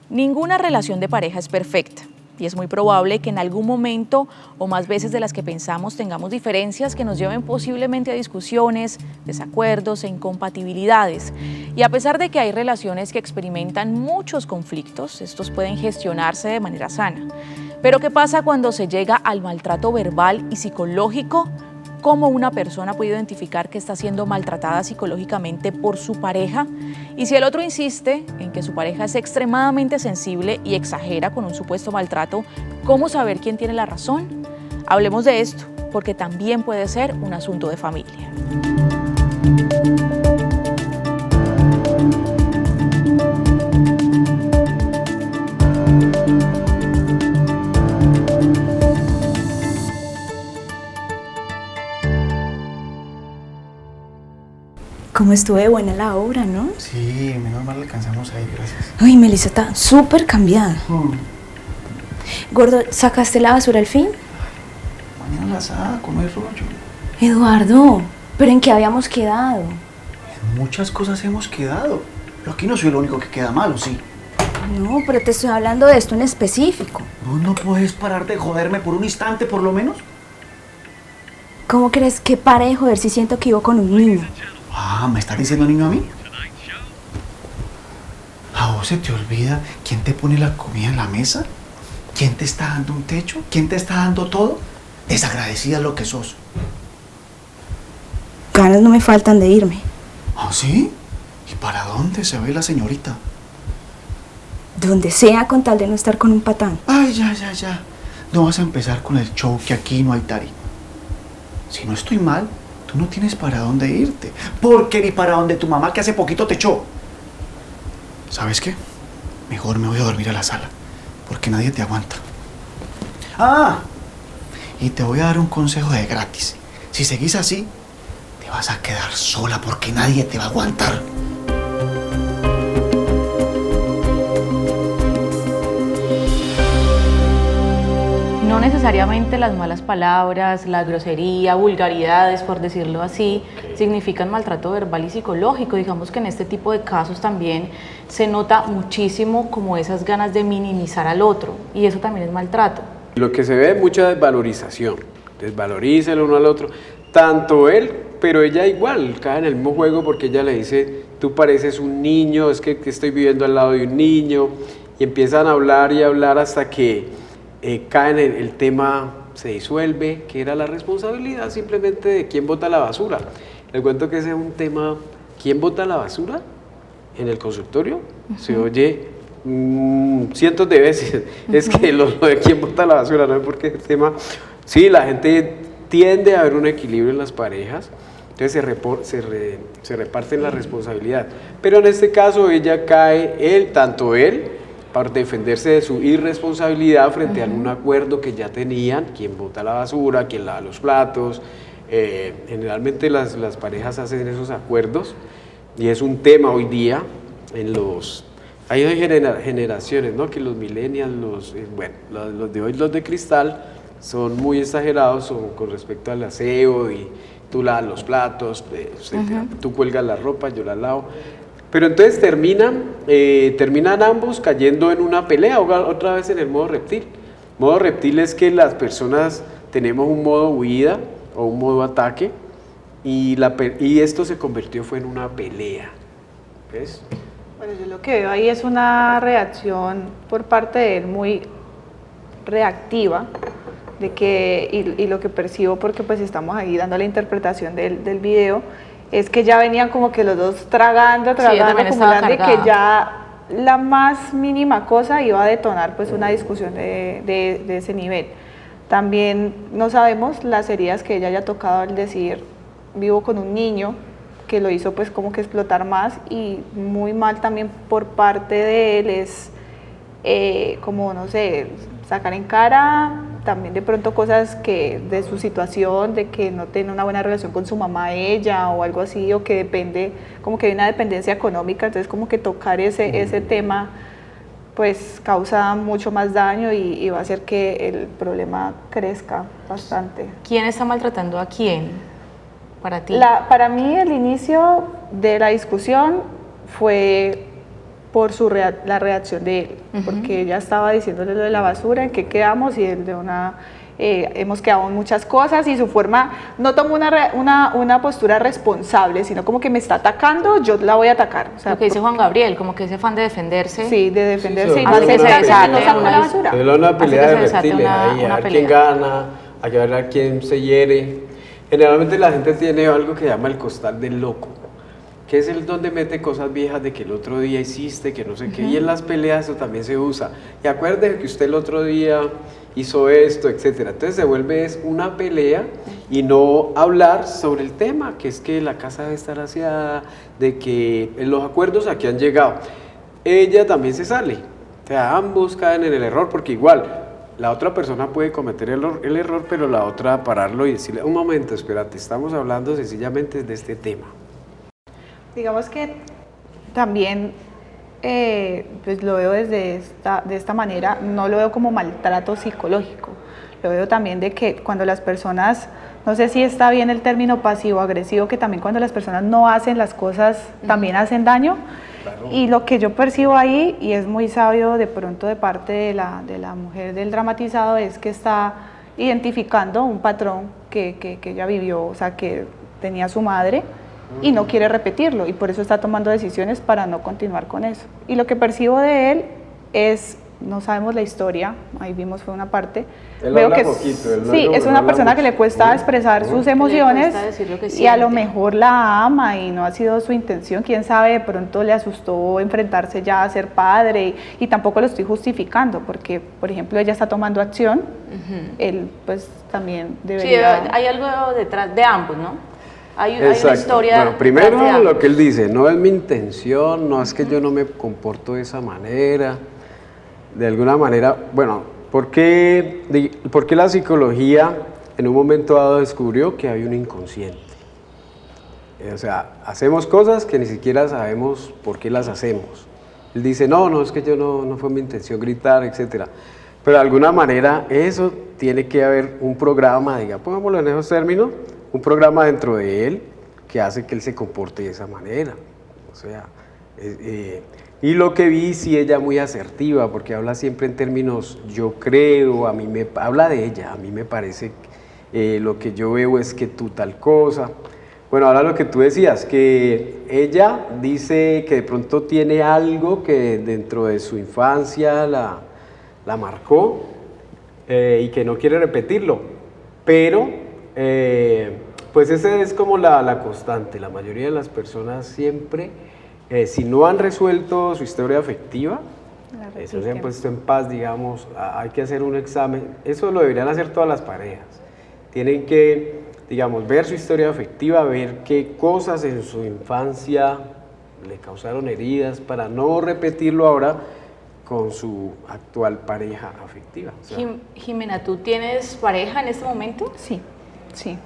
Ninguna relación de pareja es perfecta y es muy probable que en algún momento o más veces de las que pensamos tengamos diferencias que nos lleven posiblemente a discusiones, desacuerdos e incompatibilidades. Y a pesar de que hay relaciones que experimentan muchos conflictos, estos pueden gestionarse de manera sana. Pero ¿qué pasa cuando se llega al maltrato verbal y psicológico? ¿Cómo una persona puede identificar que está siendo maltratada psicológicamente por su pareja? Y si el otro insiste en que su pareja es extremadamente sensible y exagera con un supuesto maltrato, ¿cómo saber quién tiene la razón? Hablemos de esto, porque también puede ser un asunto de familia. Cómo estuvo de buena la obra, ¿no? Sí, menos mal alcanzamos ahí, gracias. Uy, Melissa está súper cambiada. Gordo, ¿sacaste la basura al fin? Mañana la saco, no hay rollo. Eduardo, ¿pero en qué habíamos quedado? En muchas cosas hemos quedado. Pero aquí no soy el único que queda mal, ¿o sí? No, pero te estoy hablando de esto en específico. ¿Vos no puedes parar de joderme por un instante, por lo menos? ¿Cómo crees que pare de joder si siento que vivo con un niño? Ah, ¿me estás diciendo niño a mí? ¿A vos se te olvida quién te pone la comida en la mesa? ¿Quién te está dando un techo? ¿Quién te está dando todo? Desagradecida lo que sos. Ganas no me faltan de irme. ¿Ah, sí? ¿Y para dónde se ve la señorita? Donde sea con tal de no estar con un patán. Ay, ya. No vas a empezar con el show que aquí no hay tari. Si no estoy mal, tú no tienes para dónde irte. Porque ni para donde tu mamá que hace poquito te echó. ¿Sabes qué? Mejor me voy a dormir a la sala. Porque nadie te aguanta. Ah, y te voy a dar un consejo de gratis. Si seguís así, te vas a quedar sola porque nadie te va a aguantar. No necesariamente las malas palabras, la grosería, vulgaridades, por decirlo así, significan maltrato verbal y psicológico. Digamos que en este tipo de casos también se nota muchísimo como esas ganas de minimizar al otro, y eso también es maltrato. Lo que se ve es mucha desvalorización, desvaloriza el uno al otro, tanto él, pero ella igual, cae en el mismo juego porque ella le dice, tú pareces un niño, es que estoy viviendo al lado de un niño, y empiezan a hablar y hablar hasta que caen en el tema, se disuelve, que era la responsabilidad simplemente de quién bota la basura. Les cuento que ese es un tema, ¿quién bota la basura? En el consultorio se oye cientos de veces, es que lo de quién bota la basura, ¿no? Porque el tema, sí, la gente tiende a haber un equilibrio en las parejas, entonces se reparten la responsabilidad, pero en este caso ella cae, tanto él, para defenderse de su irresponsabilidad frente a un acuerdo que ya tenían, quién bota la basura, quién lava los platos. Generalmente las parejas hacen esos acuerdos y es un tema hoy día en los... Hay generaciones, ¿no? Que los millennials, los de hoy, los de cristal, son muy exagerados con respecto al aseo y tú lavas los platos, tú cuelgas la ropa, yo la lavo. Pero entonces terminan ambos cayendo en una pelea, otra vez en el modo reptil. Modo reptil es que las personas tenemos un modo huida o un modo ataque y esto se fue en una pelea. ¿Ves? Bueno, yo lo que veo ahí es una reacción por parte de él muy reactiva, y lo que percibo, porque pues estamos ahí dando la interpretación del video, es que ya venían como que los dos tragando, acumulando, y que ya la más mínima cosa iba a detonar pues una discusión de ese nivel. También no sabemos las heridas que ella haya tocado al decir vivo con un niño, que lo hizo pues como que explotar más, y muy mal también por parte de él es como no sé, sacar en cara también de pronto cosas que de su situación, de que no tiene una buena relación con su mamá ella o algo así, o que depende, como que hay una dependencia económica, entonces como que tocar ese tema pues causa mucho más daño y va a hacer que el problema crezca bastante. ¿Quién está maltratando a quién para ti? Para mí el inicio de la discusión fue por la reacción de él, porque ella estaba diciéndole lo de la basura, en qué quedamos, y él de hemos quedado en muchas cosas, y su forma no tomó una postura responsable, sino como que me está atacando, yo la voy a atacar. O sea, Lo que dice Juan Gabriel, como que ese afán de defenderse. sí, de defenderse, Sí, y no hace que se aceptar que desate no sacó la una- basura. Es una pelea que de se desate reptiles ahí, una a ver pelea. quién gana, a ver quién se hiere. Generalmente la gente tiene algo que llama el costal del loco, que es el donde mete cosas viejas de que el otro día hiciste, que no sé qué, y en las peleas eso también se usa. Y acuérdese que usted el otro día hizo esto, etcétera. Entonces se vuelve es una pelea y no hablar sobre el tema, que es que la casa debe estar aseada, de que los acuerdos aquí han llegado. Ella también se sale, o sea, ambos caen en el error, porque igual la otra persona puede cometer el error, pero la otra pararlo y decirle, un momento, espérate, estamos hablando sencillamente de este tema. Digamos que también pues lo veo de esta manera, no lo veo como maltrato psicológico, lo veo también de que cuando las personas, no sé si está bien el término pasivo-agresivo, que también cuando las personas no hacen las cosas también hacen daño. Claro. Y lo que yo percibo ahí, y es muy sabio de pronto de parte de la mujer del dramatizado, es que está identificando un patrón que ella vivió, o sea, que tenía su madre, y no quiere repetirlo, y por eso está tomando decisiones para no continuar con eso. Y lo que percibo de él es, no sabemos la historia, ahí vimos fue una parte, Él veo habla que poquito, él no sí, habla- es no una habla persona que mucho. le cuesta expresar sus emociones, cuesta decir lo que y a lo siente. mejor la ama y no ha sido su intención, quién sabe, de pronto le asustó enfrentarse ya a ser padre, y tampoco lo estoy justificando, porque por ejemplo ella está tomando acción, él pues también Sí, debería... hay algo detrás de ambos, ¿no? Hay una Exacto. historia. Bueno, detrás de primero ambos. lo que él dice, no es mi intención, no es que yo no me comporto de esa manera, de alguna manera, bueno, ¿por qué la psicología en un momento dado descubrió que hay un inconsciente? O sea, hacemos cosas que ni siquiera sabemos por qué las hacemos. Él dice, no, es que yo no fue mi intención gritar, etcétera. Pero de alguna manera eso tiene que haber un programa, pongámoslo en esos términos, un programa dentro de él que hace que él se comporte de esa manera. O sea, y lo que vi, sí, ella muy asertiva, porque habla siempre en términos, yo creo, habla de ella, a mí me parece, lo que yo veo es que tú tal cosa. Bueno, ahora lo que tú decías, que ella dice que de pronto tiene algo que dentro de su infancia la marcó, y que no quiere repetirlo, pero pues esa es como la constante. La mayoría de las personas siempre, si no han resuelto su historia afectiva, eso se han puesto en paz, digamos, hay que hacer un examen. Eso lo deberían hacer todas las parejas. Tienen que, digamos, ver su historia afectiva, ver qué cosas en su infancia le causaron heridas para no repetirlo ahora con su actual pareja afectiva. O sea, Jimena, ¿tú tienes pareja en este momento? Sí, sí.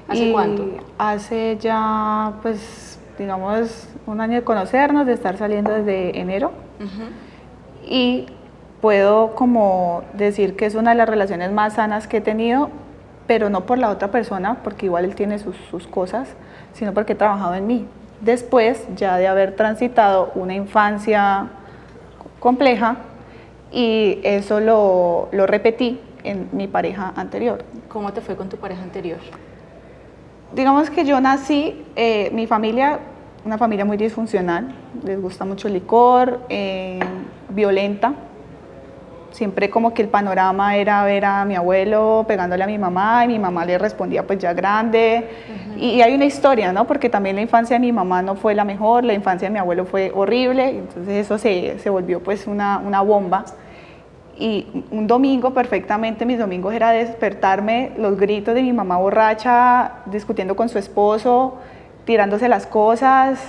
¿Hace cuánto? Hace ya, pues, digamos, un año de conocernos, de estar saliendo desde enero. Y puedo como decir que es una de las relaciones más sanas que he tenido, pero no por la otra persona, porque igual él tiene sus cosas, sino porque he trabajado en mí. Después ya de haber transitado una infancia compleja, y eso lo repetí en mi pareja anterior. ¿Cómo te fue con tu pareja anterior? Digamos que yo nací, mi familia, una familia muy disfuncional, les gusta mucho el licor, violenta. Siempre como que el panorama era ver a mi abuelo pegándole a mi mamá, y mi mamá le respondía pues ya grande. Y hay una historia, ¿no? Porque también la infancia de mi mamá no fue la mejor, la infancia de mi abuelo fue horrible, entonces eso se volvió pues una bomba. Y un domingo, perfectamente, mis domingos era despertarme, los gritos de mi mamá borracha, discutiendo con su esposo, tirándose las cosas,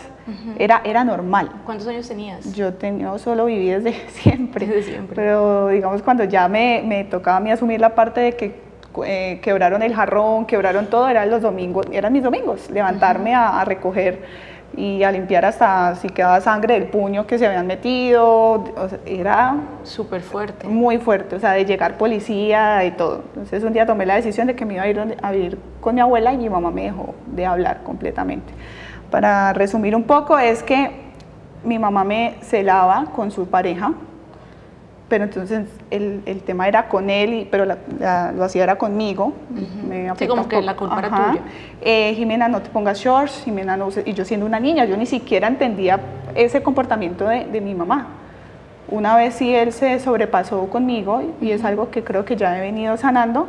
era normal. ¿Cuántos años tenías? Yo solo viví desde siempre. Desde siempre. Pero digamos cuando ya me tocaba a mí asumir la parte de que quebraron el jarrón, quebraron todo, eran mis domingos, levantarme a recoger y a limpiar hasta si quedaba sangre del puño que se habían metido, o sea, era súper fuerte. Muy fuerte, o sea, de llegar policía y todo. Entonces un día tomé la decisión de que me iba a ir a vivir con mi abuela, y mi mamá me dejó de hablar completamente. Para resumir un poco, es que mi mamá me celaba con su pareja, pero entonces el tema era con él, pero lo hacía era conmigo. Me Sí, como que la culpa era tuya. Jimena, no te pongas shorts, Jimena, no uses. Y yo siendo una niña, yo ni siquiera entendía ese comportamiento de mi mamá. Una vez sí él se sobrepasó conmigo y es algo que creo que ya he venido sanando,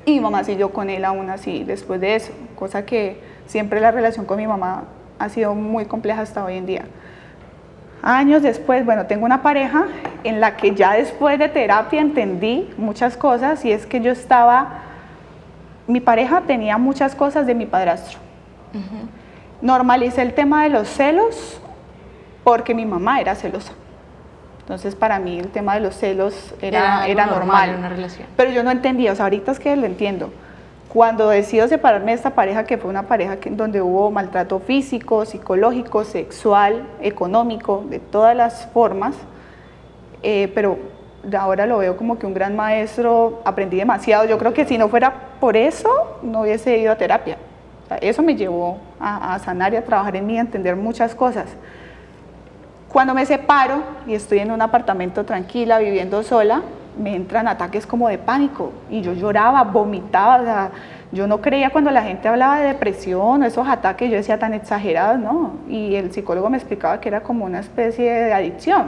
y mi mamá siguió con él aún así después de eso, cosa que siempre la relación con mi mamá ha sido muy compleja hasta hoy en día. Años después, bueno, tengo una pareja en la que ya después de terapia entendí muchas cosas, y es que mi pareja tenía muchas cosas de mi padrastro. Normalicé el tema de los celos porque mi mamá era celosa. Entonces para mí el tema de los celos era normal en una relación. Pero yo no entendía, o sea, ahorita es que lo entiendo. Cuando decido separarme de esta pareja, que fue una pareja donde hubo maltrato físico, psicológico, sexual, económico, de todas las formas, pero ahora lo veo como que un gran maestro, aprendí demasiado. Yo creo que si no fuera por eso, no hubiese ido a terapia. O sea, eso me llevó a sanar y a trabajar en mí, a entender muchas cosas. Cuando me separo y estoy en un apartamento tranquila, viviendo sola, me entran ataques como de pánico y yo lloraba, vomitaba, o sea, yo no creía cuando la gente hablaba de depresión o esos ataques, yo decía tan exagerados, ¿no? Y el psicólogo me explicaba que era como una especie de adicción.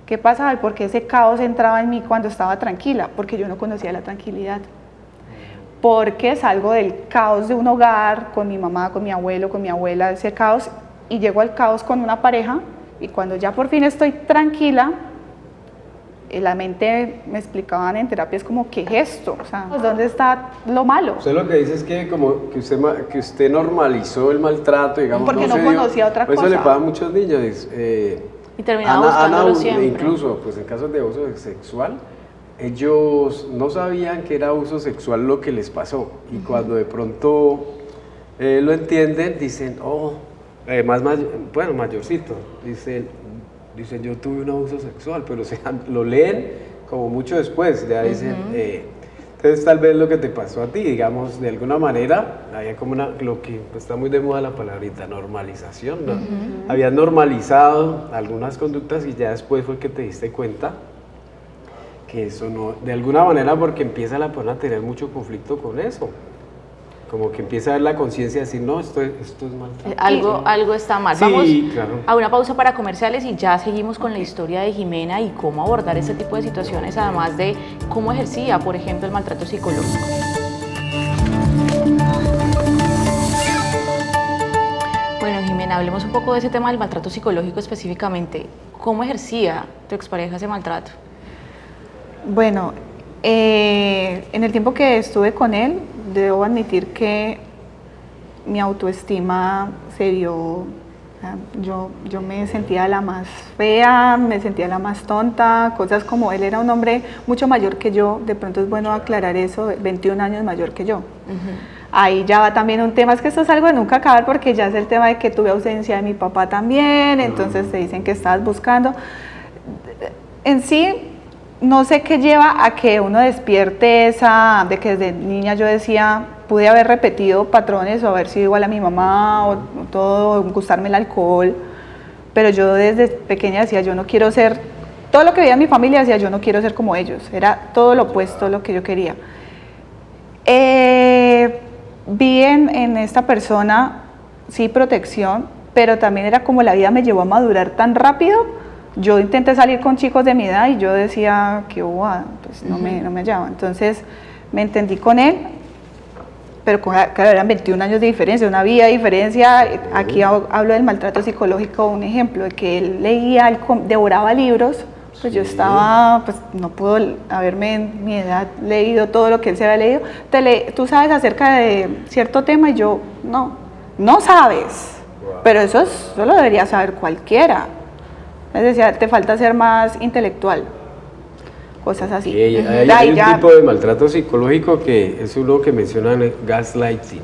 ¿Qué pasaba? ¿Por qué ese caos entraba en mí cuando estaba tranquila? Porque yo no conocía la tranquilidad. Porque salgo del caos de un hogar, con mi mamá, con mi abuelo, con mi abuela, ese caos, y llego al caos con una pareja. Y cuando ya por fin estoy tranquila, la mente me explicaban en terapia, es como, ¿qué es esto? O sea, ¿dónde está lo malo? Usted lo que dice es que como que usted normalizó el maltrato, digamos. Porque no conocía otra cosa. Eso le pasa a muchos niños. Y terminaba buscándolo siempre. Incluso, pues en casos de abuso sexual, ellos no sabían que era abuso sexual lo que les pasó. Y cuando de pronto lo entienden, dicen, mayorcito, dicen, yo tuve un abuso sexual, pero lo leen como mucho después, ya dicen, entonces tal vez lo que te pasó a ti, digamos, de alguna manera, había como lo que pues, está muy de moda la palabrita, normalización, ¿no? Habías normalizado algunas conductas y ya después fue que te diste cuenta que eso no, de alguna manera, porque empieza la persona a tener mucho conflicto con eso. Como que empieza a ver la conciencia de decir, no, esto es maltrato. Algo está mal. Sí, Vamos claro. a una pausa para comerciales y ya seguimos con la historia de Jimena y cómo abordar este tipo de situaciones, además de cómo ejercía, por ejemplo, el maltrato psicológico. Bueno, Jimena, hablemos un poco de ese tema del maltrato psicológico específicamente. ¿Cómo ejercía tu expareja ese maltrato? Bueno, en el tiempo que estuve con él, debo admitir que mi autoestima se vio, yo me sentía la más fea, me sentía la más tonta, cosas como él era un hombre mucho mayor que yo, de pronto es bueno aclarar eso, 21 años mayor que yo. Ahí ya va también un tema, es que esto es algo de nunca acabar porque ya es el tema de que tuve ausencia de mi papá también, entonces te dicen que estabas buscando. En sí, no sé qué lleva a que uno despierte esa, de que desde niña yo decía, pude haber repetido patrones o haber sido igual a mi mamá o todo, gustarme el alcohol, pero yo desde pequeña decía, yo no quiero ser, todo lo que veía en mi familia decía, yo no quiero ser como ellos, era todo lo opuesto a lo que yo quería. Vi en esta persona, sí, protección, pero también era como la vida me llevó a madurar tan rápido. Yo intenté salir con chicos de mi edad y yo decía que pues no me hallaba. Entonces me entendí con él, pero claro, eran 21 años de diferencia, una vida de diferencia. Aquí hablo del maltrato psicológico, un ejemplo, de que él leía, él devoraba libros, pues yo estaba, pues no puedo haberme en mi edad leído todo lo que él se había leído. Tú sabes acerca de cierto tema y yo, no sabes, pero eso lo debería saber cualquiera. Es decir, te falta ser más intelectual, cosas así. Hay un tipo de maltrato psicológico que es uno que mencionan, el gaslighting.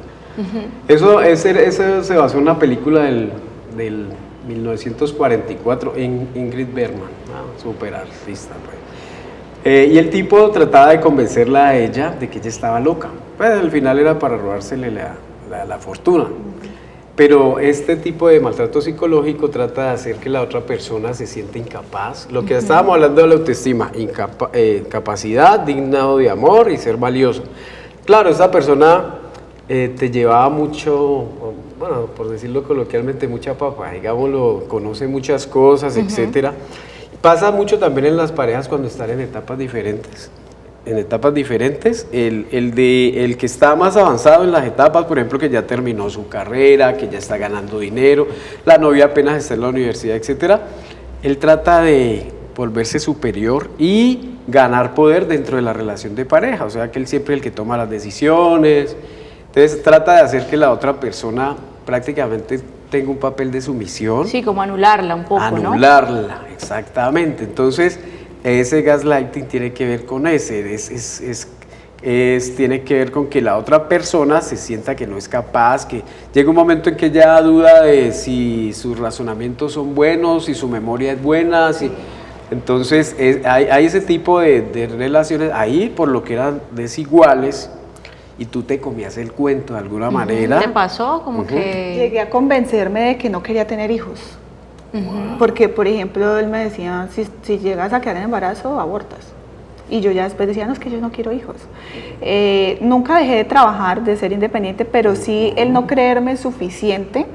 Eso se basó en una película del 1944, en Ingrid Bergman, súper artista. Pues. Y el tipo trataba de convencerla a ella de que ella estaba loca. Pues al final era para robársele la fortuna. Pero este tipo de maltrato psicológico trata de hacer que la otra persona se sienta incapaz. Lo que estábamos hablando de la autoestima, capacidad, digno de amor y ser valioso. Claro, esa persona te llevaba mucho, bueno, por decirlo coloquialmente, mucha papa, digámoslo, conoce muchas cosas, etcétera. Pasa mucho también en las parejas cuando están en etapas diferentes. En etapas diferentes, el que está más avanzado en las etapas, por ejemplo, que ya terminó su carrera, que ya está ganando dinero, la novia apenas está en la universidad, etcétera, él trata de volverse superior y ganar poder dentro de la relación de pareja, o sea que él siempre es el que toma las decisiones, entonces trata de hacer que la otra persona prácticamente tenga un papel de sumisión. Sí, como anularla un poco, ¿no? Anularla, exactamente, entonces ese gaslighting tiene que ver con tiene que ver con que la otra persona se sienta que no es capaz, que llega un momento en que ya duda de si sus razonamientos son buenos, si su memoria es buena, entonces hay ese tipo de relaciones ahí por lo que eran desiguales y tú te comías el cuento de alguna manera. ¿Te pasó? Como que... Llegué a convencerme de que no quería tener hijos. Porque, por ejemplo, él me decía, si llegas a quedar en embarazo, abortas. Y yo ya después decía, no, es que yo no quiero hijos. Nunca dejé de trabajar, de ser independiente, pero sí el no creerme suficiente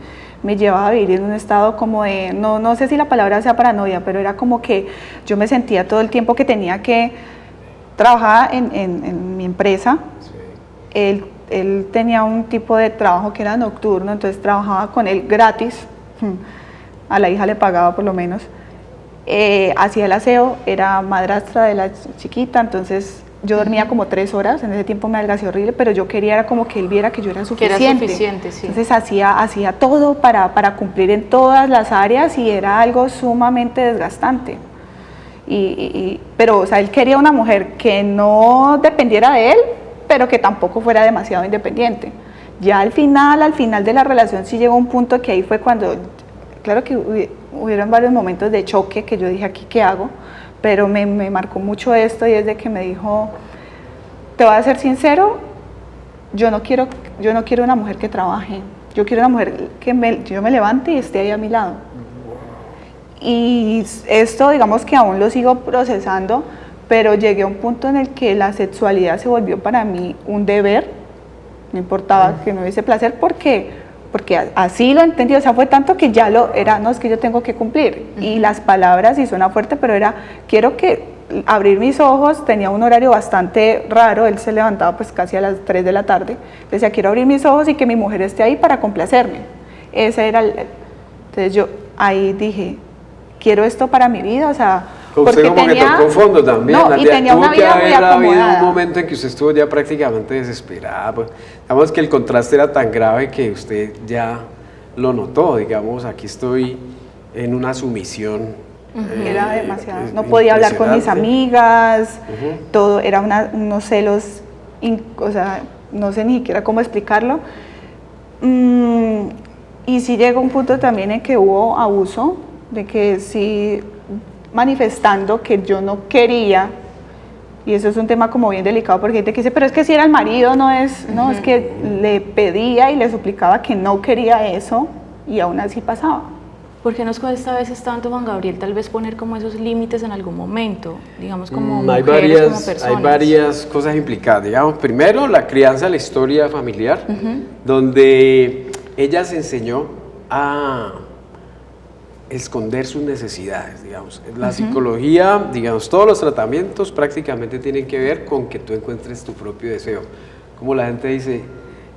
me llevaba a vivir en un estado como de, no sé si la palabra sea paranoia, pero era como que yo me sentía todo el tiempo que tenía que trabajar en mi empresa. Sí. Él tenía un tipo de trabajo que era nocturno, entonces trabajaba con él gratis. A la hija le pagaba por lo menos, hacía el aseo, era madrastra de la chiquita, entonces yo dormía como 3 horas, en ese tiempo me adelgacé horrible, pero yo quería era como que él viera que yo era suficiente. Que era suficiente, sí. Entonces hacía todo para cumplir en todas las áreas y era algo sumamente desgastante. Pero, o sea, él quería una mujer que no dependiera de él, pero que tampoco fuera demasiado independiente. Ya al final de la relación sí llegó un punto que ahí fue cuando... Claro que hubieron varios momentos de choque que yo dije, aquí qué hago, pero me marcó mucho esto y es de que me dijo, te voy a ser sincero, yo no quiero una mujer que trabaje, yo quiero una mujer que yo me levante y esté ahí a mi lado. Y esto digamos que aún lo sigo procesando, pero llegué a un punto en el que la sexualidad se volvió para mí un deber, no importaba que no hubiese placer porque así lo entendí, o sea, fue tanto que ya no es que yo tengo que cumplir, y las palabras, y suena fuerte, pero era, quiero que abrir mis ojos, tenía un horario bastante raro, él se levantaba pues casi a las 3 de la tarde, decía, quiero abrir mis ojos y que mi mujer esté ahí para complacerme, ese era entonces yo ahí dije, quiero esto para mi vida, o sea, Usted como que tocó fondo también. No, y tenía una vida muy acomodada. Habido un momento en que usted estuvo ya prácticamente desesperada. Pues, digamos que el contraste era tan grave que usted ya lo notó. Digamos, aquí estoy en una sumisión. Era demasiado. No podía hablar con mis amigas. Todo era unos celos, o sea, no sé ni siquiera cómo explicarlo. Y sí llegó un punto también en que hubo abuso, de que sí... manifestando que yo no quería, y eso es un tema como bien delicado porque hay gente que dice, pero es que si era el marido, no, es que le pedía y le suplicaba que no quería eso y aún así pasaba. ¿Por qué nos cuesta a veces tanto, Juan Gabriel, tal vez poner como esos límites en algún momento, digamos como mujeres, como personas? Hay varias cosas implicadas, digamos, primero la crianza, la historia familiar, donde ella se enseñó a esconder sus necesidades, digamos. La psicología, digamos, todos los tratamientos prácticamente tienen que ver con que tú encuentres tu propio deseo. Como la gente dice,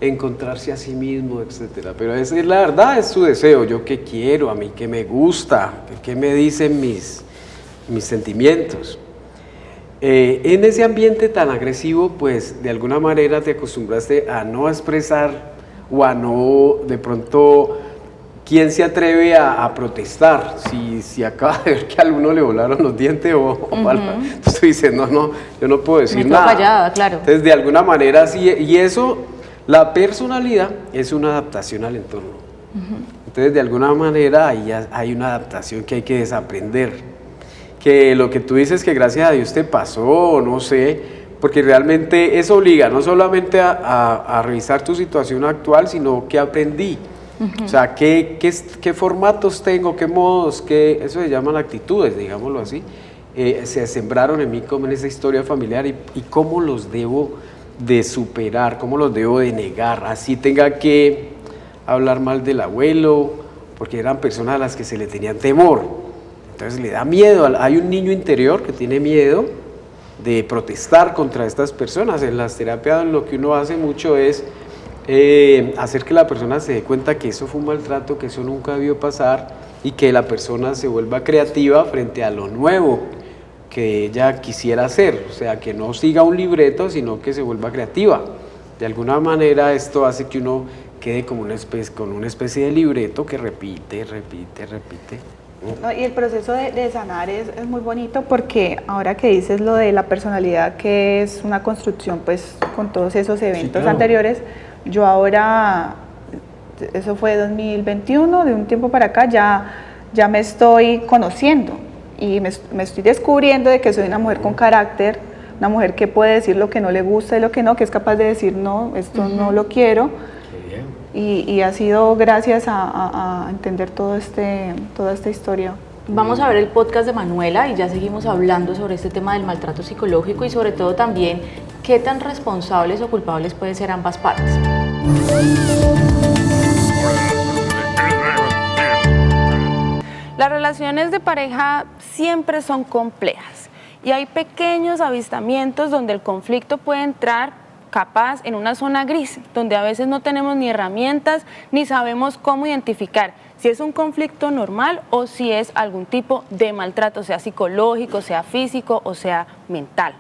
encontrarse a sí mismo, etcétera. Pero es la verdad, es su deseo. Yo qué quiero, a mí qué me gusta, qué me dicen mis sentimientos. En ese ambiente tan agresivo, pues de alguna manera te acostumbraste a no expresar o a no, de pronto... ¿Quién se atreve a protestar? Si acaba de ver que a alguno le volaron los dientes o algo, entonces tú dices, no, yo no puedo decir nada. Fallada, claro. Entonces, de alguna manera, sí, y eso, la personalidad es una adaptación al entorno. Entonces, de alguna manera, ahí hay una adaptación que hay que desaprender. Que lo que tú dices que gracias a Dios te pasó, no sé, porque realmente eso obliga no solamente a revisar tu situación actual, sino que aprendí. O sea, ¿qué formatos tengo, qué modos, eso se llaman actitudes, digámoslo así, se sembraron en mí como en esa historia familiar y cómo los debo de superar, cómo los debo de negar, así tenga que hablar mal del abuelo, porque eran personas a las que se le tenían temor, entonces le da miedo, hay un niño interior que tiene miedo de protestar contra estas personas. En las terapias lo que uno hace mucho es hacer que la persona se dé cuenta que eso fue un maltrato, que eso nunca debió pasar y que la persona se vuelva creativa frente a lo nuevo que ella quisiera hacer, o sea, que no siga un libreto, sino que se vuelva creativa. De alguna manera esto hace que uno quede como con una especie de libreto que repite. No, y el proceso de sanar es muy bonito porque ahora que dices lo de la personalidad, que es una construcción pues con todos esos eventos claro. anteriores, yo ahora, eso fue 2021, de un tiempo para acá ya me estoy conociendo y me estoy descubriendo de que soy una mujer con carácter, una mujer que puede decir lo que no le gusta y lo que no, que es capaz de decir no, esto no lo quiero. Y ha sido gracias a entender toda esta historia. Vamos a ver el podcast de Manuela y ya seguimos hablando sobre este tema del maltrato psicológico y sobre todo también qué tan responsables o culpables pueden ser ambas partes. Las relaciones de pareja siempre son complejas y hay pequeños avistamientos donde el conflicto puede entrar capaz en una zona gris, donde a veces no tenemos ni herramientas ni sabemos cómo identificar si es un conflicto normal o si es algún tipo de maltrato, sea psicológico, sea físico o sea mental.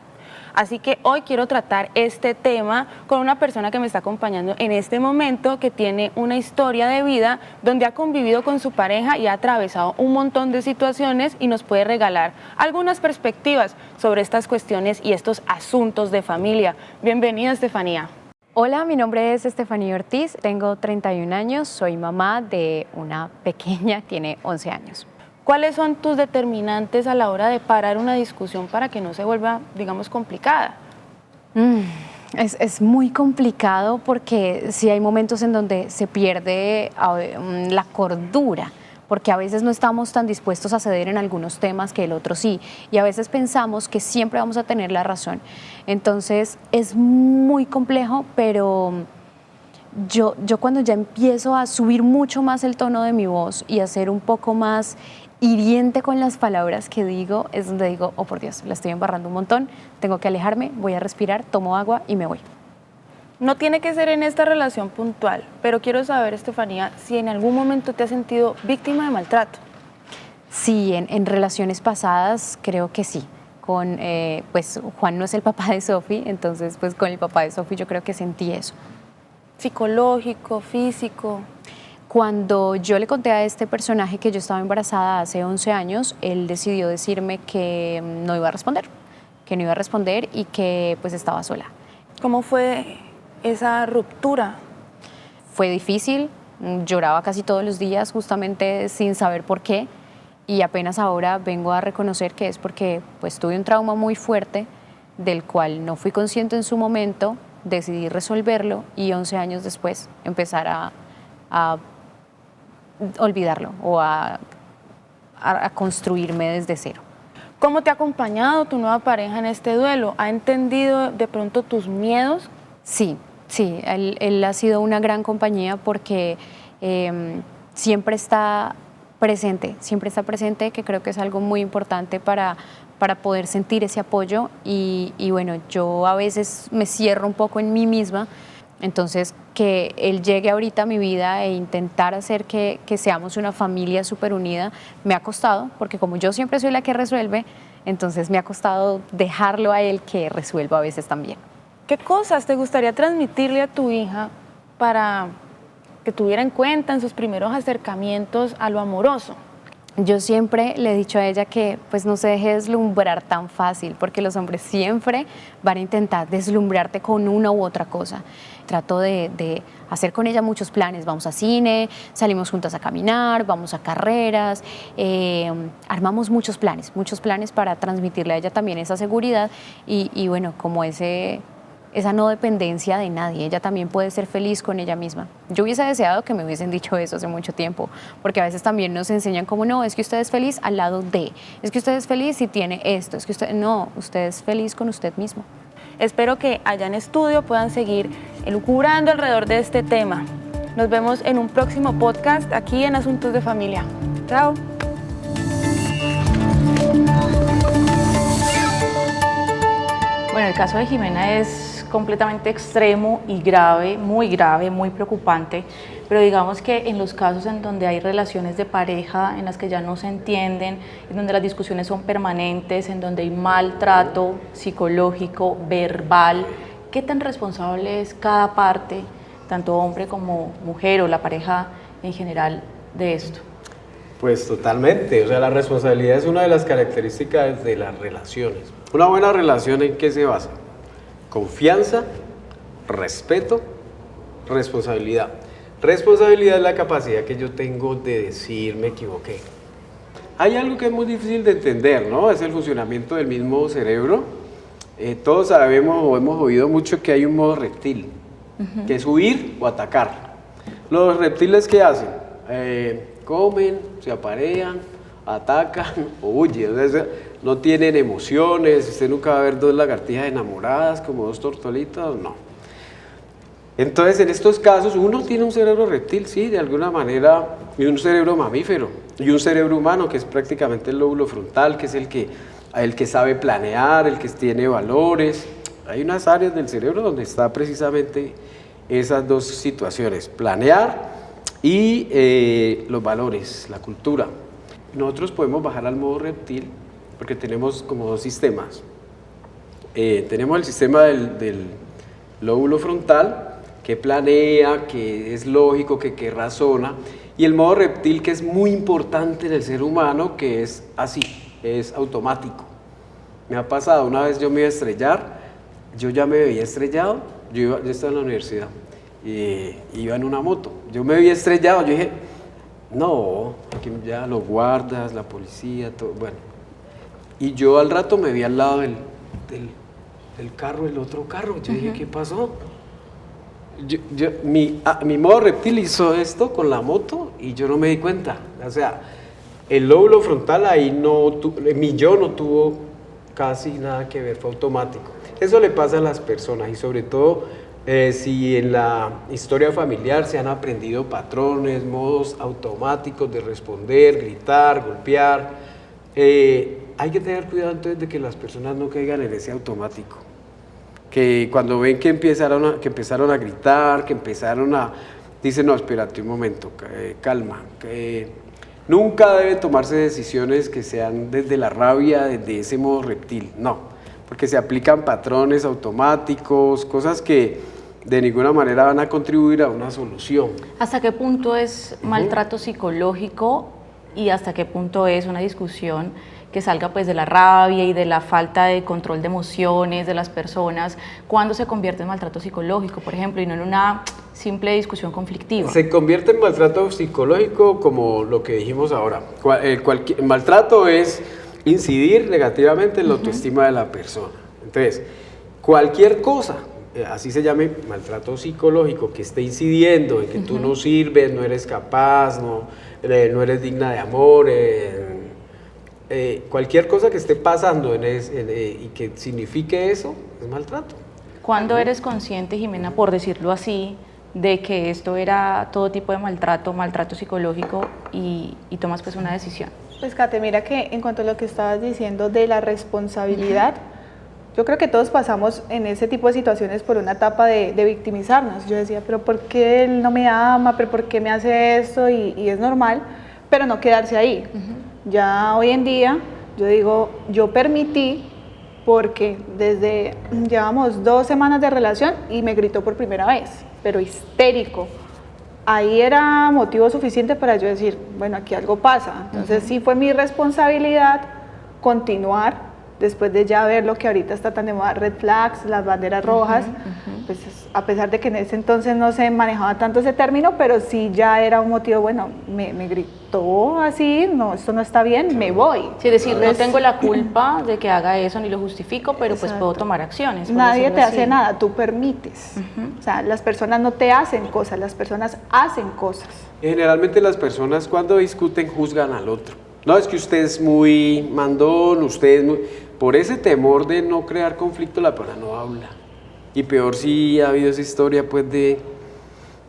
Así que hoy quiero tratar este tema con una persona que me está acompañando en este momento, que tiene una historia de vida donde ha convivido con su pareja y ha atravesado un montón de situaciones y nos puede regalar algunas perspectivas sobre estas cuestiones y estos asuntos de familia. Bienvenida, Estefanía. Hola, mi nombre es Estefanía Ortiz, tengo 31 años, soy mamá de una pequeña, tiene 11 años. ¿Cuáles son tus determinantes a la hora de parar una discusión para que no se vuelva, digamos, complicada? Es muy complicado porque sí hay momentos en donde se pierde la cordura, porque a veces no estamos tan dispuestos a ceder en algunos temas que el otro sí, y a veces pensamos que siempre vamos a tener la razón. Entonces es muy complejo, pero yo cuando ya empiezo a subir mucho más el tono de mi voz y a ser un poco más hiriente con las palabras que digo, es donde digo, oh por Dios, la estoy embarrando un montón, tengo que alejarme, voy a respirar, tomo agua y me voy. No tiene que ser en esta relación puntual, pero quiero saber, Estefanía, si en algún momento te has sentido víctima de maltrato. Sí, en relaciones pasadas creo que sí. Pues Juan no es el papá de Sofi, entonces pues con el papá de Sofi yo creo que sentí eso. Psicológico, físico. Cuando yo le conté a este personaje que yo estaba embarazada hace 11 años, él decidió decirme que no iba a responder y que pues estaba sola. ¿Cómo fue esa ruptura? Fue difícil, lloraba casi todos los días justamente sin saber por qué, y apenas ahora vengo a reconocer que es porque pues tuve un trauma muy fuerte del cual no fui consciente en su momento, decidí resolverlo y 11 años después empezar a olvidarlo o a construirme desde cero. ¿Cómo te ha acompañado tu nueva pareja en este duelo? ¿Ha entendido de pronto tus miedos? Sí, él ha sido una gran compañía porque siempre está presente, que creo que es algo muy importante para poder sentir ese apoyo y bueno, yo a veces me cierro un poco en mí misma. Entonces, que él llegue ahorita a mi vida e intentar hacer que seamos una familia súper unida, me ha costado, porque como yo siempre soy la que resuelve, entonces me ha costado dejarlo a él que resuelva a veces también. ¿Qué cosas te gustaría transmitirle a tu hija para que tuviera en cuenta en sus primeros acercamientos a lo amoroso? Yo siempre le he dicho a ella que pues no se deje deslumbrar tan fácil, porque los hombres siempre van a intentar deslumbrarte con una u otra cosa. Trato de hacer con ella muchos planes, vamos a cine, salimos juntas a caminar, vamos a carreras, armamos muchos planes para transmitirle a ella también esa seguridad y bueno, como ese esa no dependencia de nadie. Ella también puede ser feliz con ella misma. Yo hubiese deseado que me hubiesen dicho eso hace mucho tiempo, porque a veces también nos enseñan como no, es que usted es feliz al lado de, es que usted es feliz si tiene esto, es que usted, no, usted es feliz con usted mismo. Espero que allá en estudio puedan seguir elucubrando alrededor de este tema. Nos vemos en un próximo podcast aquí en Asuntos de Familia. Chao. Bueno, el caso de Jimena es completamente extremo y grave, muy preocupante, pero digamos que en los casos en donde hay relaciones de pareja en las que ya no se entienden, en donde las discusiones son permanentes, en donde hay maltrato psicológico, verbal, ¿qué tan responsable es cada parte, tanto hombre como mujer o la pareja en general, de esto? Pues totalmente, o sea, la responsabilidad es una de las características de las relaciones. Una buena relación, ¿en qué se basa? Confianza, respeto, responsabilidad. Responsabilidad es la capacidad que yo tengo de decir me equivoqué. Hay algo que es muy difícil de entender, ¿no? Es el funcionamiento del mismo cerebro. Todos sabemos o hemos oído mucho que hay un modo reptil, que es huir o atacar. Los reptiles, ¿qué hacen? Comen, se aparean, atacan o huyen. O sea, no tienen emociones. Usted nunca va a ver dos lagartijas enamoradas como dos tortolitas, no. Entonces, en estos casos, uno tiene un cerebro reptil, sí, de alguna manera, y un cerebro mamífero, y un cerebro humano, que es prácticamente el lóbulo frontal, que es el que sabe planear, el que tiene valores. Hay unas áreas del cerebro donde está precisamente esas dos situaciones, planear y los valores, la cultura. Nosotros podemos bajar al modo reptil porque tenemos como dos sistemas. Tenemos el sistema del lóbulo frontal, que planea, que es lógico, que razona, y el modo reptil, que es muy importante en el ser humano, que es así, es automático. Me ha pasado, una vez yo me iba a estrellar, yo ya me veía estrellado, yo estaba en la universidad, iba en una moto, yo me había estrellado, yo dije, no, aquí ya los guardas, la policía, todo, bueno. Y yo al rato me vi al lado del carro, el otro carro, yo dije, ¿qué pasó? Mi modo reptil hizo esto con la moto y yo no me di cuenta. O sea, el lóbulo frontal ahí mi yo no tuvo casi nada que ver, fue automático. Eso le pasa a las personas y sobre todo si en la historia familiar se han aprendido patrones, modos automáticos de responder, gritar, golpear. Hay que tener cuidado entonces de que las personas no caigan en ese automático. Que cuando ven que empezaron a gritar, que dicen, no, espérate un momento, calma. Nunca debe tomarse decisiones que sean desde la rabia, desde ese modo reptil, no. Porque se aplican patrones automáticos, cosas que de ninguna manera van a contribuir a una solución. ¿Hasta qué punto es maltrato psicológico y hasta qué punto es una discusión que salga pues de la rabia y de la falta de control de emociones de las personas? ¿Cuándo se convierte en maltrato psicológico, por ejemplo, y no en una simple discusión conflictiva? Se convierte en maltrato psicológico como lo que dijimos ahora. Maltrato es incidir negativamente en la autoestima de la persona. Entonces, cualquier cosa, así se llame maltrato psicológico, que esté incidiendo en que tú no sirves, no eres capaz, no eres digna de amor, cualquier cosa que esté pasando y que signifique eso, es maltrato. ¿Cuándo eres consciente, Jimena, por decirlo así, de que esto era todo tipo de maltrato psicológico y tomas pues una decisión? Pues Kate, mira que en cuanto a lo que estabas diciendo de la responsabilidad, yo creo que todos pasamos en ese tipo de situaciones por una etapa de victimizarnos. Yo decía, pero ¿por qué él no me ama? ¿Pero por qué me hace esto? Y es normal, pero no quedarse ahí. Ya hoy en día, yo digo, yo permití, porque llevamos 2 semanas de relación y me gritó por primera vez, pero histérico. Ahí era motivo suficiente para yo decir, bueno, aquí algo pasa. Entonces sí fue mi responsabilidad continuar después de ya ver lo que ahorita está tan de moda, red flags, las banderas rojas, pues a pesar de que en ese entonces no se manejaba tanto ese término, pero sí ya era un motivo, bueno, me gritó así, no, esto no está bien, me voy. Sí, es decir, no tengo la culpa de que haga eso ni lo justifico, pero pues puedo tomar acciones. por Nadie decirlo te así. hace nada, tú permites. O sea, las personas no te hacen cosas, las personas hacen cosas. Generalmente las personas cuando discuten juzgan al otro. No, es que usted es muy mandón, usted es muy... Por ese temor de no crear conflicto, la persona no habla. Y peor si ha habido esa historia pues de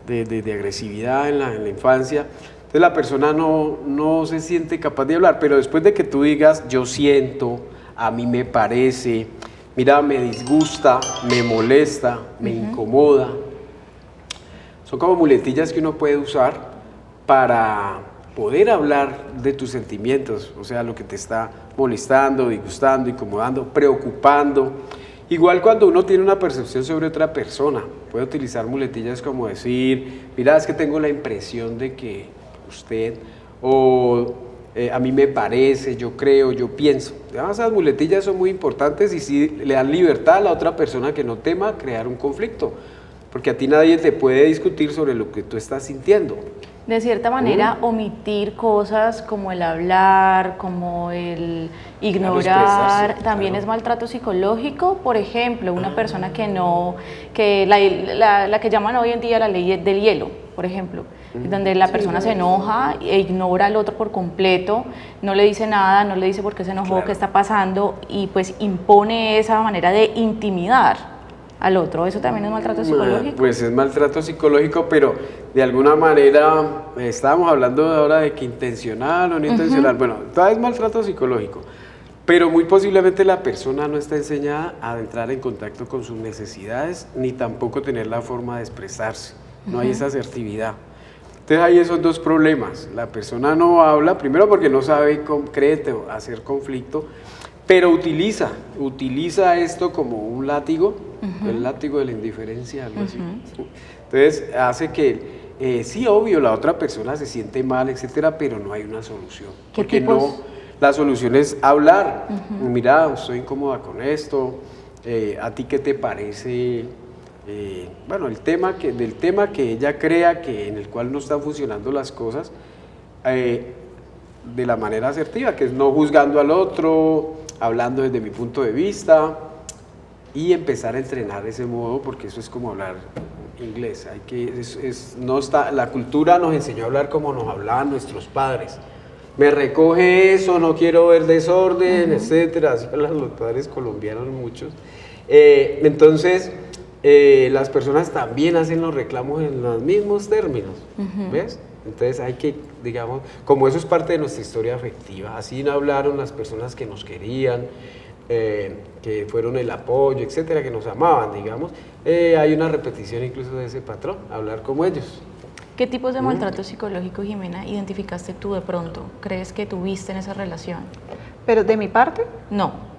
agresividad en la infancia. Entonces la persona no se siente capaz de hablar, pero después de que tú digas, yo siento, a mí me parece, mira, me disgusta, me molesta, me incomoda. Son como muletillas que uno puede usar para poder hablar de tus sentimientos, o sea, lo que te está molestando, disgustando, incomodando, preocupando. Igual cuando uno tiene una percepción sobre otra persona, puede utilizar muletillas como decir, mira, es que tengo la impresión de que usted, o a mí me parece, yo creo, yo pienso. Esas muletillas son muy importantes y sí le dan libertad a la otra persona que no tema crear un conflicto, porque a ti nadie te puede discutir sobre lo que tú estás sintiendo. De cierta manera, omitir cosas como el hablar, como el ignorar, expresarse, también claro. es maltrato psicológico. Por ejemplo, una persona que la que llaman hoy en día la ley del hielo, por ejemplo, donde la persona se enoja e ignora al otro por completo, no le dice nada, no le dice por qué se enojó, qué está pasando, y pues impone esa manera de intimidar al otro. ¿Eso también es maltrato psicológico? Pues es maltrato psicológico, pero de alguna manera estábamos hablando ahora de que intencional o no intencional. Bueno, todo es maltrato psicológico, pero muy posiblemente la persona no está enseñada a entrar en contacto con sus necesidades, ni tampoco tener la forma de expresarse. No hay esa asertividad. Entonces hay esos dos problemas. La persona no habla, primero porque no sabe concreto hacer conflicto, pero utiliza esto como un látigo, el látigo de la indiferencia, algo así. Entonces hace que, sí, obvio, la otra persona se siente mal, etcétera, pero no hay una solución. Porque no, la solución es hablar. Mira, estoy incómoda con esto, ¿a ti qué te parece? Bueno, del tema que ella crea que en el cual no están funcionando las cosas, de la manera asertiva, que es no juzgando al otro, hablando desde mi punto de vista y empezar a entrenar ese modo, porque eso es como hablar inglés. La cultura nos enseñó a hablar como nos hablaban nuestros padres. Me recoge eso, no quiero ver desorden, etcétera. Así hablan los padres colombianos muchos. Entonces, las personas también hacen los reclamos en los mismos términos, ¿ves? Entonces hay que, digamos, como eso es parte de nuestra historia afectiva, así no hablaron las personas que nos querían, que fueron el apoyo, etcétera, que nos amaban, digamos, hay una repetición incluso de ese patrón, hablar como ellos. ¿Qué tipos de maltrato psicológico, Jimena, identificaste tú de pronto? ¿Crees que tuviste en esa relación? ¿Pero de mi parte? No.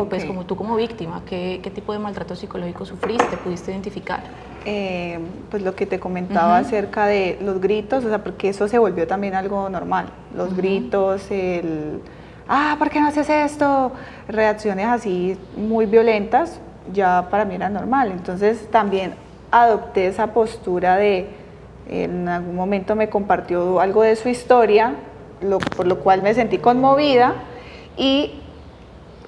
Pues como tú como víctima, ¿qué tipo de maltrato psicológico sufriste, pudiste identificar? Pues lo que te comentaba acerca de los gritos, o sea, porque eso se volvió también algo normal, los gritos, ¿por qué no haces esto? Reacciones así muy violentas, ya para mí era normal, entonces también adopté esa postura en algún momento me compartió algo de su historia, por lo cual me sentí conmovida, y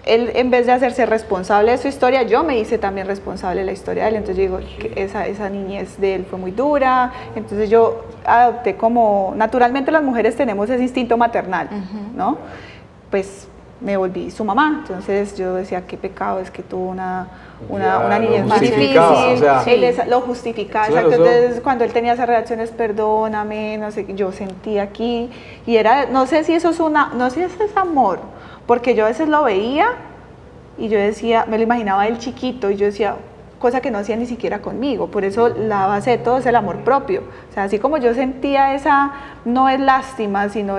él, en vez de hacerse responsable de su historia, yo me hice también responsable de la historia de él. Entonces yo digo que esa niñez de él fue muy dura. Entonces yo adopté como, naturalmente las mujeres tenemos ese instinto maternal, ¿no? Pues me volví su mamá. Entonces yo decía, qué pecado, es que tuvo una niñez más difícil. O sea, él lo justificaba, claro, exacto. Entonces cuando él tenía esas reacciones, perdóname, no sé, yo sentí aquí. Y era, no sé si eso es no sé si es amor, porque yo a veces lo veía y yo decía, me lo imaginaba él chiquito y yo decía, cosa que no hacía ni siquiera conmigo, por eso la base de todo es el amor propio. O sea, así como yo sentía esa, no es lástima, sino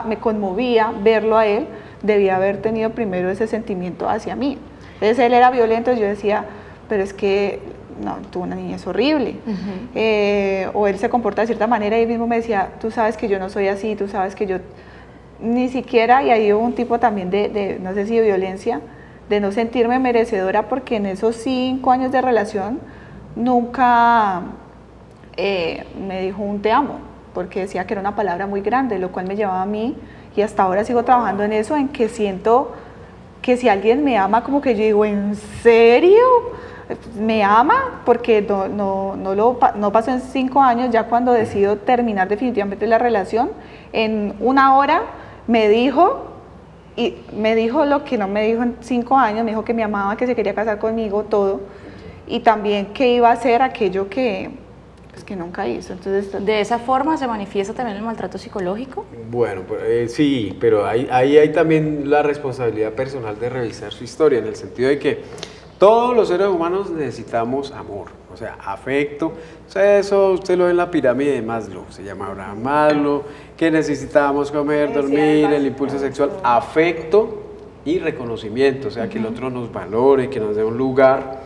me conmovía verlo a él, debía haber tenido primero ese sentimiento hacia mí. Entonces él era violento y yo decía, pero es que no, tuvo una niñez horrible. O él se comporta de cierta manera y él mismo me decía, tú sabes que yo no soy así, tú sabes que yo ni siquiera, y ahí hubo un tipo también no sé si de violencia, de no sentirme merecedora, porque en esos 5 años de relación nunca me dijo un te amo, porque decía que era una palabra muy grande, lo cual me llevaba a mí, y hasta ahora sigo trabajando en eso, en que siento que si alguien me ama, como que yo digo, ¿en serio? ¿Me ama? Porque no pasó en 5 años, ya cuando decido terminar definitivamente la relación, en 1 hora me dijo lo que no me dijo en 5 años, me dijo que me amaba, que se quería casar conmigo, todo, y también que iba a hacer aquello que nunca hizo. Entonces, ¿De esa forma se manifiesta también el maltrato psicológico? Bueno, pues, sí, pero ahí hay también la responsabilidad personal de revisar su historia, en el sentido de que todos los seres humanos necesitamos amor, o sea, afecto. O sea, eso usted lo ve en la pirámide de Maslow, se llama Abraham Maslow, que necesitamos comer, dormir, el impulso sexual, afecto y reconocimiento, o sea, que el otro nos valore, que nos dé un lugar.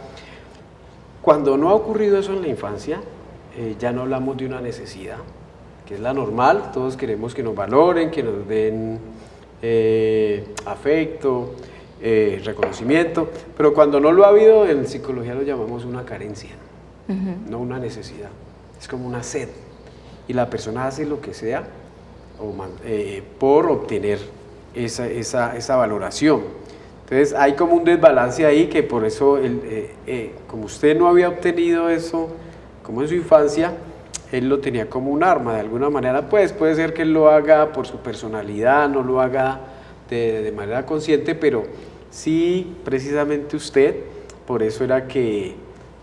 Cuando no ha ocurrido eso en la infancia, ya no hablamos de una necesidad, que es la normal, todos queremos que nos valoren, que nos den afecto, reconocimiento, pero cuando no lo ha habido, en psicología lo llamamos una carencia, no una necesidad, es como una sed, y la persona hace lo que sea por obtener esa valoración. Entonces hay como un desbalance ahí, que por eso, como usted no había obtenido eso, como en su infancia, él lo tenía como un arma, de alguna manera, pues puede ser que él lo haga por su personalidad, no lo haga de manera consciente, pero sí, precisamente usted, por eso era que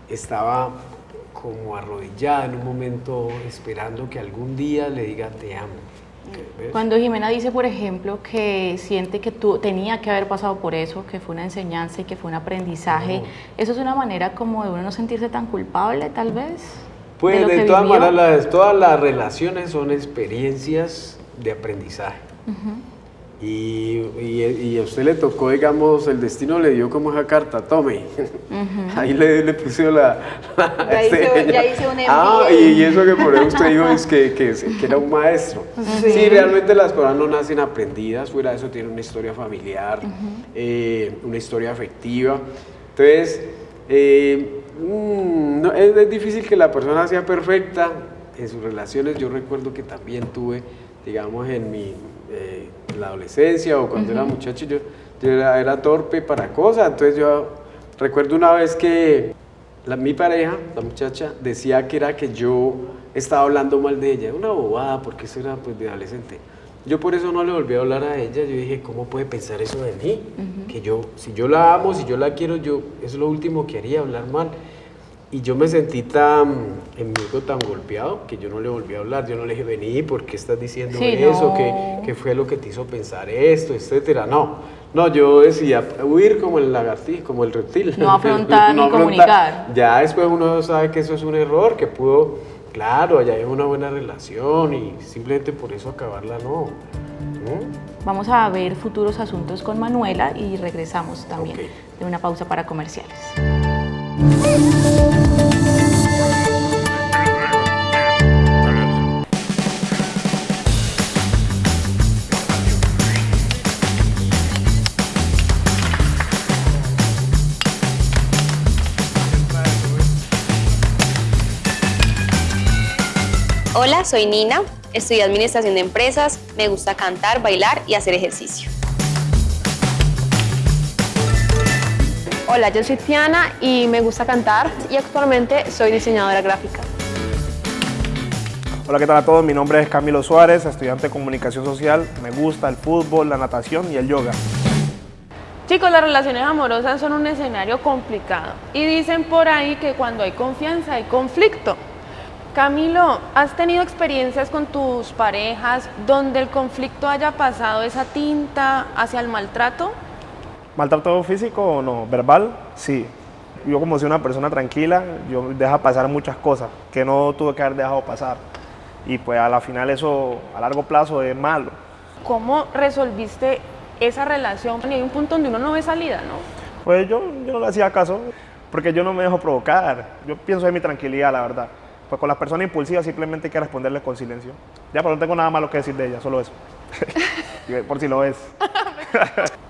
estaba como arrodillada en un momento, esperando que algún día le diga te amo. ¿Ves? Cuando Jimena dice, por ejemplo, que siente que tú tenía que haber pasado por eso, que fue una enseñanza y que fue un aprendizaje, ¿eso es una manera como de uno no sentirse tan culpable, tal vez? Pues de todas maneras, todas las relaciones son experiencias de aprendizaje. Y a usted le tocó, digamos, el destino le dio como esa carta, tome. Ahí le puso ya hice un envío. Y eso que por eso usted dijo es que era un maestro. Sí, realmente las cosas no nacen aprendidas, fuera de eso tiene una historia familiar, una historia afectiva. Entonces, es difícil que la persona sea perfecta en sus relaciones. Yo recuerdo que también tuve, digamos, en la adolescencia o cuando era muchacho, yo era torpe para cosas. Entonces yo recuerdo una vez que mi pareja, la muchacha, decía que era que yo estaba hablando mal de ella, una bobada, porque eso era pues de adolescente. Yo por eso no le volví a hablar a ella. Yo dije, ¿cómo puede pensar eso de mí? Que si yo la amo, si yo la quiero, eso es lo último que haría, hablar mal. Y yo me sentí tan golpeado que yo no le volví a hablar. Yo no le dije, vení, ¿por qué estás diciendo eso? No. ¿Qué fue lo que te hizo pensar esto? Etcétera. No, yo decía huir como el lagartijo, como el reptil. No afrontar ni comunicar. Ya después uno sabe que eso es un error, que pudo, claro, allá hay una buena relación y simplemente por eso acabarla no. Vamos a ver futuros asuntos con Manuela y regresamos también de una pausa para comerciales. Hola, soy Nina, estudié Administración de Empresas, me gusta cantar, bailar y hacer ejercicio. Hola, yo soy Tiana y me gusta cantar y actualmente soy diseñadora gráfica. Hola, ¿qué tal a todos? Mi nombre es Camilo Suárez, estudiante de Comunicación Social. Me gusta el fútbol, la natación y el yoga. Chicos, las relaciones amorosas son un escenario complicado y dicen por ahí que cuando hay confianza hay conflicto. Camilo, ¿has tenido experiencias con tus parejas donde el conflicto haya pasado esa tinta hacia el maltrato? ¿Maltrato físico o no? ¿Verbal? Sí. Yo como soy una persona tranquila, yo dejo pasar muchas cosas que no tuve que haber dejado pasar. Y pues a la final eso a largo plazo es malo. ¿Cómo resolviste esa relación? Y hay un punto donde uno no ve salida, ¿no? Pues yo no le hacía caso porque yo no me dejo provocar. Yo pienso en mi tranquilidad, la verdad. Pues con las personas impulsivas simplemente hay que responderles con silencio. Ya, pero no tengo nada malo que decir de ellas, solo eso. por si lo ves.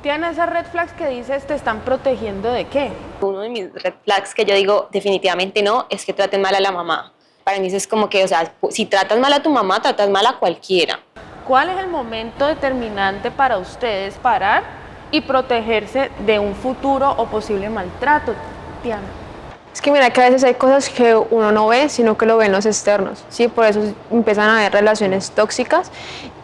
Tiana, esas red flags que dices, ¿te están protegiendo de qué? Uno de mis red flags que yo digo definitivamente no es que traten mal a la mamá. Para mí eso es como que, o sea, si tratas mal a tu mamá, tratas mal a cualquiera. ¿Cuál es el momento determinante para ustedes parar y protegerse de un futuro o posible maltrato, Tiana? Es que mira que a veces hay cosas que uno no ve, sino que lo ven los externos, ¿sí? Por eso empiezan a haber relaciones tóxicas.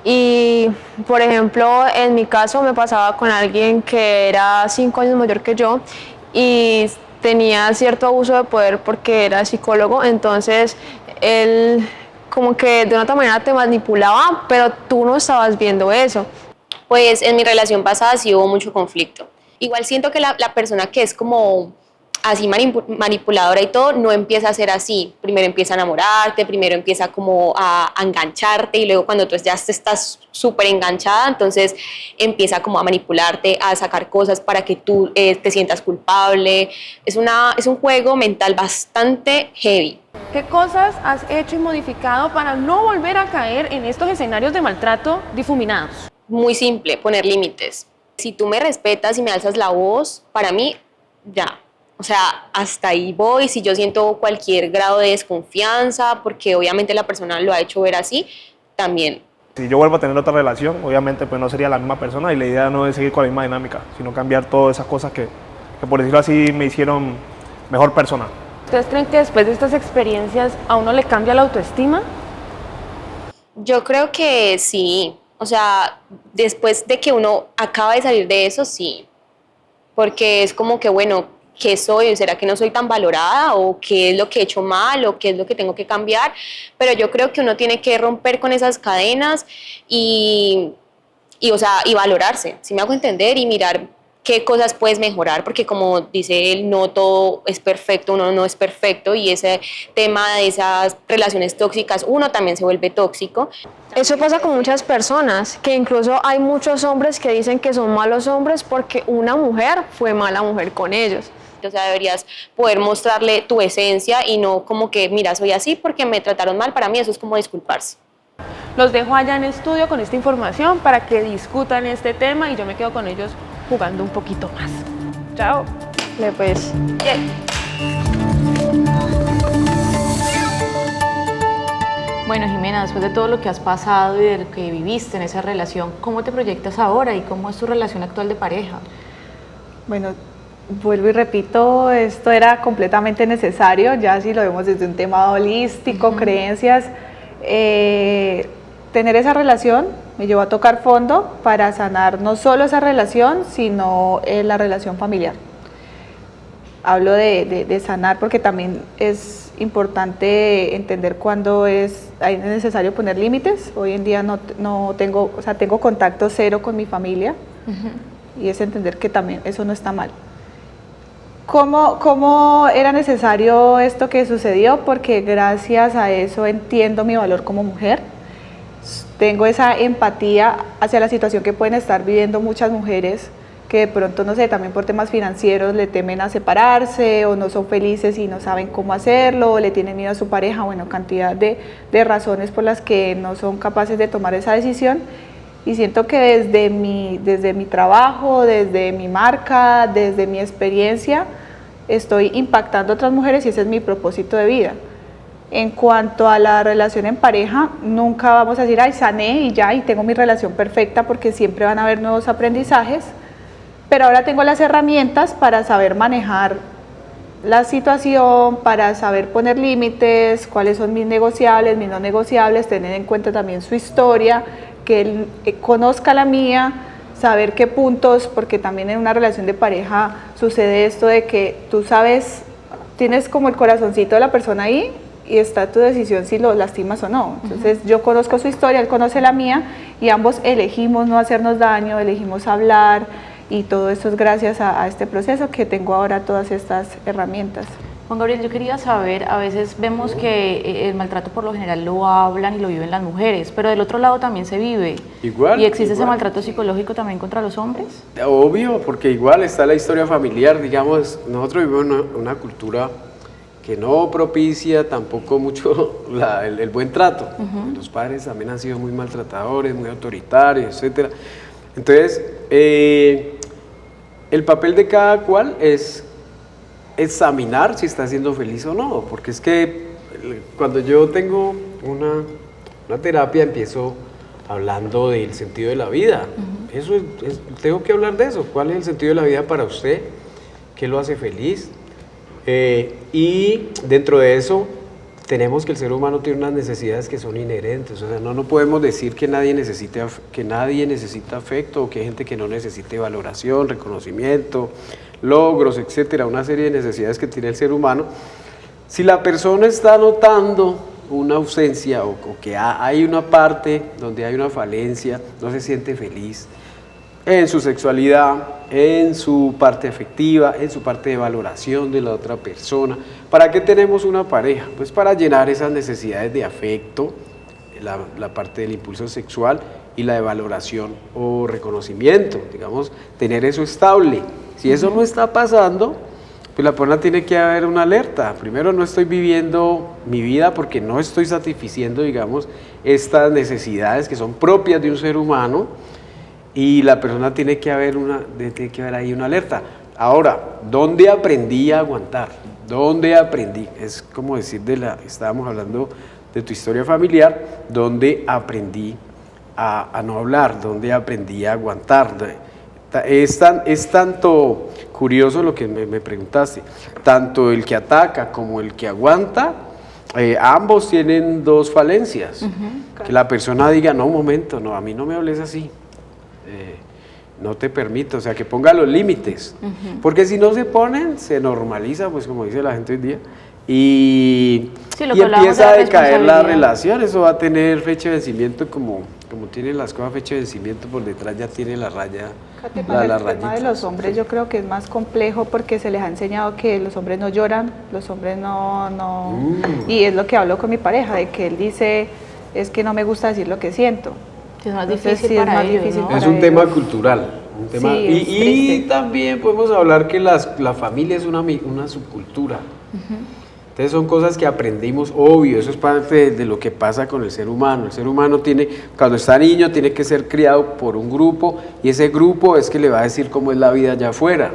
Y, por ejemplo, en mi caso me pasaba con alguien que era 5 años mayor que yo y tenía cierto abuso de poder porque era psicólogo, entonces él como que de una otra manera te manipulaba, pero tú no estabas viendo eso. Pues en mi relación pasada sí hubo mucho conflicto. Igual siento que la persona que es como así manipuladora y todo, no empieza a ser así. Primero empieza a enamorarte, primero empieza como a engancharte y luego cuando tú ya estás súper enganchada, entonces empieza como a manipularte, a sacar cosas para que tú te sientas culpable. Es un juego mental bastante heavy. ¿Qué cosas has hecho y modificado para no volver a caer en estos escenarios de maltrato difuminados? Muy simple, poner límites. Si tú me respetas y me alzas la voz, para mí, ya. O sea, hasta ahí voy. Si yo siento cualquier grado de desconfianza, porque obviamente la persona lo ha hecho ver así, también. Si yo vuelvo a tener otra relación, obviamente pues no sería la misma persona y la idea no es seguir con la misma dinámica, sino cambiar todas esas cosas que por decirlo así me hicieron mejor persona. ¿Ustedes creen que después de estas experiencias a uno le cambia la autoestima? Yo creo que sí. O sea, después de que uno acaba de salir de eso, sí. Porque es como que, bueno, ¿qué soy? ¿Será que no soy tan valorada? ¿O qué es lo que he hecho mal? ¿O qué es lo que tengo que cambiar? Pero yo creo que uno tiene que romper con esas cadenas y valorarse, ¿sí me hago entender? Y mirar qué cosas puedes mejorar, porque como dice él, no todo es perfecto, uno no es perfecto y ese tema de esas relaciones tóxicas, uno también se vuelve tóxico. Eso pasa con muchas personas, que incluso hay muchos hombres que dicen que son malos hombres porque una mujer fue mala mujer con ellos. O sea, deberías poder mostrarle tu esencia y no como que, mira, soy así porque me trataron mal. Para mí eso es como disculparse. Los dejo allá en estudio con esta información para que discutan este tema y yo me quedo con ellos jugando un poquito más. Chao. Pues. Bueno, Jimena, después de todo lo que has pasado y de lo que viviste en esa relación, ¿cómo te proyectas ahora y cómo es tu relación actual de pareja? Bueno, vuelvo y repito, esto era completamente necesario, ya si lo vemos desde un tema holístico, creencias, tener esa relación me llevó a tocar fondo para sanar no solo esa relación, sino la relación familiar. Hablo de sanar porque también es importante entender cuándo es necesario poner límites. Hoy en día no tengo, o sea, tengo contacto cero con mi familia y es entender que también eso no está mal. ¿Cómo era necesario esto que sucedió? Porque gracias a eso entiendo mi valor como mujer. Tengo esa empatía hacia la situación que pueden estar viviendo muchas mujeres que de pronto, no sé, también por temas financieros le temen a separarse o no son felices y no saben cómo hacerlo, o le tienen miedo a su pareja, bueno, cantidad de razones por las que no son capaces de tomar esa decisión. Y siento que desde mi trabajo, desde mi marca, desde mi experiencia, estoy impactando a otras mujeres y ese es mi propósito de vida. En cuanto a la relación en pareja, nunca vamos a decir, ay, sané y ya, y tengo mi relación perfecta, porque siempre van a haber nuevos aprendizajes, pero ahora tengo las herramientas para saber manejar la situación, para saber poner límites, cuáles son mis negociables, mis no negociables, tener en cuenta también su historia, que él conozca la mía, saber qué puntos, porque también en una relación de pareja sucede esto de que tú sabes, tienes como el corazoncito de la persona ahí y está tu decisión si lo lastimas o no. Entonces yo conozco su historia, él conoce la mía y ambos elegimos no hacernos daño, elegimos hablar y todo esto es gracias a este proceso que tengo ahora todas estas herramientas. Juan Gabriel, yo quería saber, a veces vemos que el maltrato por lo general lo hablan y lo viven las mujeres, pero del otro lado también se vive. Igual. ¿Y existe ese igual. maltrato psicológico también contra los hombres? Obvio, porque igual está la historia familiar, digamos, nosotros vivimos una cultura que no propicia tampoco mucho el buen trato. Los padres también han sido muy maltratadores, muy autoritarios, etc. Entonces, el papel de cada cual es examinar si está siendo feliz o no, porque es que cuando yo tengo una terapia empiezo hablando del sentido de la vida. Tengo que hablar de eso. ¿Cuál es el sentido de la vida para usted? ¿Qué lo hace feliz? Y dentro de eso tenemos que el ser humano tiene unas necesidades que son inherentes. O sea, no podemos decir que nadie necesita afecto o que hay gente que no necesite valoración, reconocimiento, logros, etcétera, una serie de necesidades que tiene el ser humano. Si la persona está notando una ausencia o que hay una parte donde hay una falencia, no se siente feliz en su sexualidad, en su parte afectiva, en su parte de valoración de la otra persona. ¿Para qué tenemos una pareja? Pues para llenar esas necesidades de afecto, la parte del impulso sexual y la de valoración o reconocimiento, digamos, tener eso estable. Si eso no está pasando, pues la persona tiene que haber una alerta. Primero, no estoy viviendo mi vida porque no estoy satisfaciendo, digamos, estas necesidades que son propias de un ser humano, y la persona tiene que haber ahí una alerta. Ahora, ¿dónde aprendí a aguantar? ¿Dónde aprendí? Es como decir, estábamos hablando de tu historia familiar, ¿dónde aprendí a no hablar? ¿Dónde aprendí a aguantar? Es tanto curioso lo que me preguntaste, tanto el que ataca como el que aguanta, ambos tienen dos falencias. Que la persona diga, no, un momento, no, a mí no me hables así, no te permito, o sea, que ponga los límites, porque si no se ponen, se normaliza, pues como dice la gente hoy día, y empieza a decaer la relación. Eso va a tener fecha de vencimiento, como tienen las cosas fecha de vencimiento, por detrás ya tiene la raya. El tema de los hombres yo creo que es más complejo porque se les ha enseñado que los hombres no lloran, los hombres no. Y es lo que hablo con mi pareja, de que él dice, es que no me gusta decir lo que siento. Es más Entonces, difícil para ellos, ¿no? Es un tema cultural. Y triste. también podemos hablar que la familia es una subcultura. Entonces son cosas que aprendimos, obvio, eso es parte de lo que pasa con el ser humano. El ser humano cuando está niño, tiene que ser criado por un grupo, y ese grupo es que le va a decir cómo es la vida allá afuera,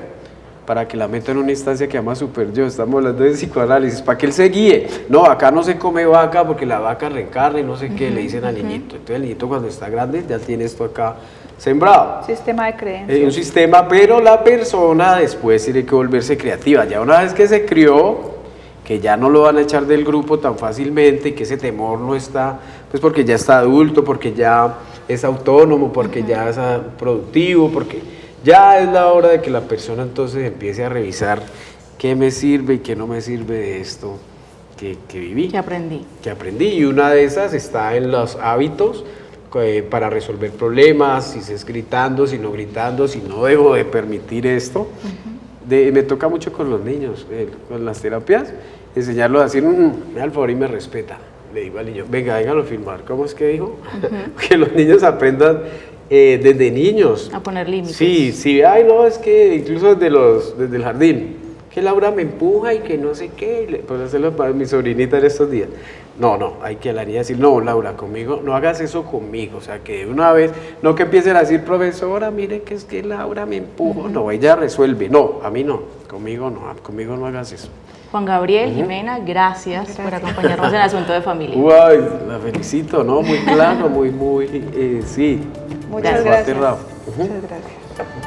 para que la meta en una instancia que se llama super yo. Estamos hablando de psicoanálisis, para que él se guíe. No, acá no se come vaca porque la vaca reencarna y no sé qué, le dicen al niñito. Entonces el niñito cuando está grande ya tiene esto acá sembrado. Sistema de creencias. Un sistema, pero la persona después tiene que volverse creativa. Ya una vez que se crió, que ya no lo van a echar del grupo tan fácilmente, y que ese temor no está, pues porque ya está adulto, porque ya es autónomo, porque ya es productivo, porque ya es la hora de que la persona entonces empiece a revisar qué me sirve y qué no me sirve de esto que viví. Que aprendí. Y una de esas está en los hábitos para resolver problemas, si se es gritando, si no gritando, si no debo de permitir esto. Me toca mucho con los niños, con las terapias, enseñarlos a decir, me da el favor y me respeta. Le digo al niño, venga, déjalo filmar. ¿Cómo es que dijo? Que los niños aprendan desde niños. A poner límites. Sí, ay no, es que incluso desde el jardín, que Laura me empuja y que no sé qué, pues hacerlo para mi sobrinita en estos días. No, hay que a la niña decir, no, Laura, conmigo, no hagas eso conmigo, o sea, que de una vez, no que empiecen a decir, profesora, mire que es que Laura me empujó, no, ella resuelve, no, a mí no, conmigo no hagas eso. Juan Gabriel, Jimena, gracias por acompañarnos en Asunto de Familia. Uy, la felicito, ¿no? Muy claro, sí. Muchas gracias. Muchas gracias.